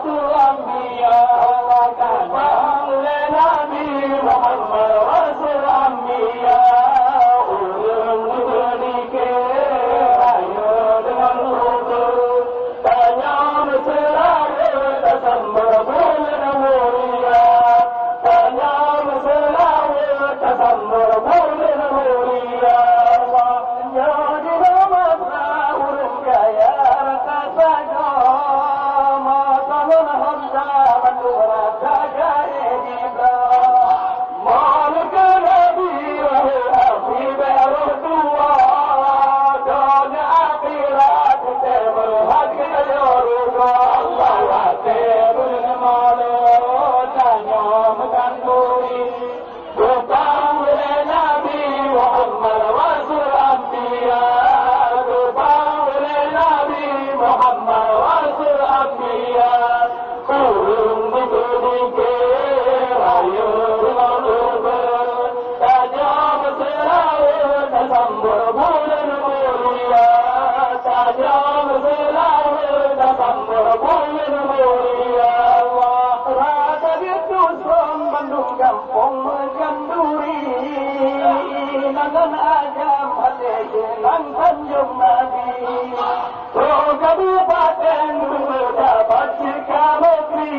Rasul Anbiya. Terbang oleh Nabi Muhammad Rasul Anbiya. Ulun dikir ayo dengan usul. Tanya mesra tersambar bulan mulia. Tanya mesra tersambar bulan mulia. Jadi nama urung gaya kasaja. Matalun hamza manura gaya dibra. Malik Nabi Abi Berdua. Dunia akhirat terberhak Yoruba. Allah terun malu tanya menganduri. Terbang oleh Nabi Muhammad Rasul Anbiya. Terbang oleh Nabi Muhammad Rasul Anbiya. Kurung dikir ayo dengan usul. Tanya mesra tersambur bulan mulia. Tanya mesra tersambur bulan mulia. Rasa ditusung Bandung kampung Ganduri. Nangan ajam hati jenang Tanjung Nabi. Pro kabupaten dapat jika negeri.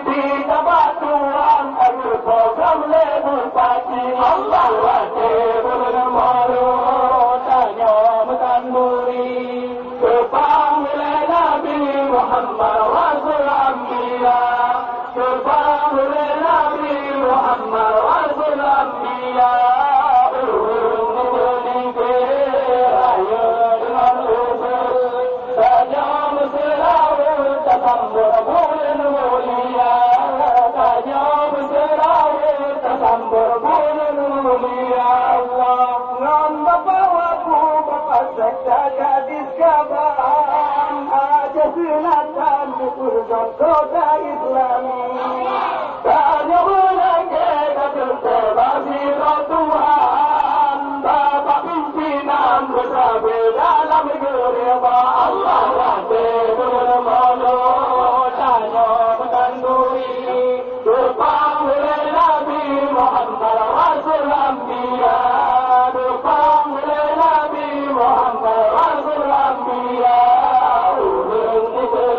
Di Tabatuan ada program lebur pagi. Allah wajib bermalu tanya menganduri. Terbang oleh Nabi Muhammad Rasul Anbiya. Terbang oleh Nabi Muhammad Rasul Anbiya. Urung dikir ayo dengan usul. Tanya mesra tersambur bulan mulia. Tanya mesra tersambur bulan mulia. Ngan bapaku bapak sekda gadis kaban. Aja sunatan di Purgon kota Islami. Tanya melangge kadang terbasi Tuhan. Bapak pimpinan bersabe dalam gereba. Allah wajib bermalu tanya menganduri. Terbang oleh Nabi Muhammad Rasul Anbiya. Terbang oleh Nabi Muhammad Rasul Anbiya. Ulun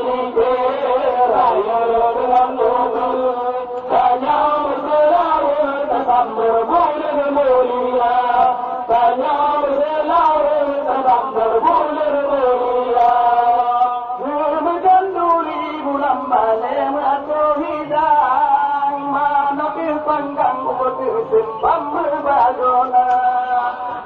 dikir ayo dengan usul. Tanya mesra tersambur bulan mulia. Tanya mesra tersambur bulan mulia. Ganduli bulan malam atau hidang. Mana panggang utir simpam berbagona.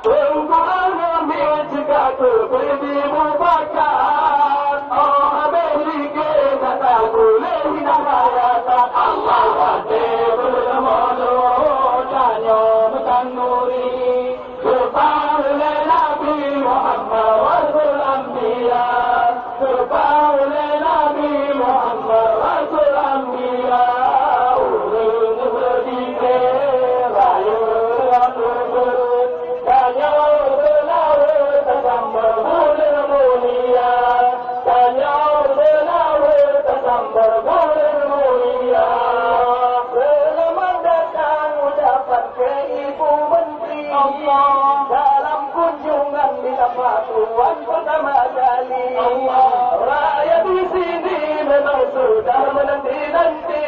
Tungguan ambil jika terperdi mubakat. Oh Amerika kata boleh hilang hayatan. Allah wajib bermalu tanya menganduri. Terbang oleh Nabi Muhammad Rasul Anbiya. Terbang oleh Nabi Muhammad Rasul Anbiya. Ulun berdikir ayo dengan usul. Tanya mesra tersambur bulan mulia. Tanya mesra tersambur bulan mulia. Selamat datang ucapan ke Ibu Menteri. Dalam kunjungan di Tabatuan pertama kali. Rakyat di sini memang sudah menanti-nanti.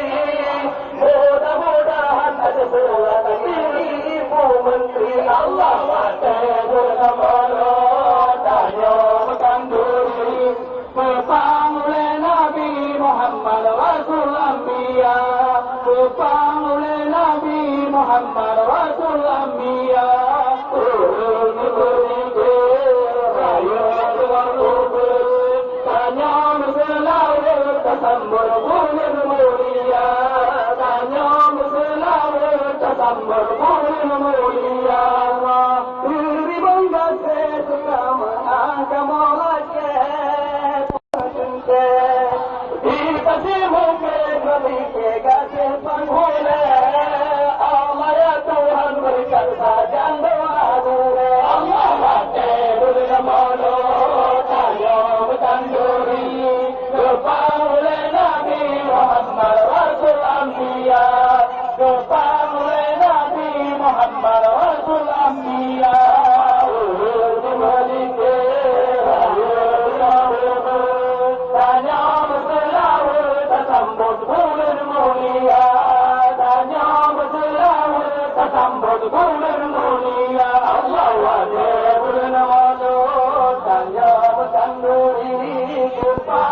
Mudah-mudahan ada surat dari Ibu Menteri. Allah wajib bermalu tanya menganduri. Terbang oleh Nabi Muhammad Rasul Anbiya. Terbang oleh Nabi Muhammad Rasul Anbiya. Urung dikir ayo dengan usul. Tanya mesra tersambur bulan mulia. Tanya mesra tersambur bulan mulia. Diri bangga sesuka mengagam oleh dikasih mungkin